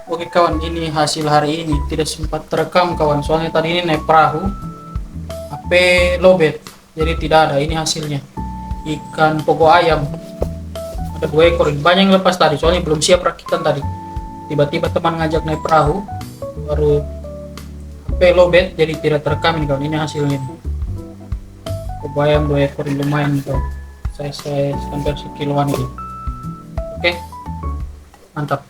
Oke kawan, ini hasil hari ini. Tidak sempat terekam kawan, soalnya tadi ini naik perahu, HP lowbat, jadi tidak ada. Ini hasilnya. Ikan pogo ayam. Ada 2 ekor. Banyak yang lepas tadi, soalnya belum siap rakitan tadi. Tiba-tiba teman ngajak naik perahu, baru HP lowbat, jadi tidak terekam ini kawan. Ini hasilnya. Pogo ayam 2 ekor, lumayan kawan. Saya hampir sekiloan ini. Oke, mantap.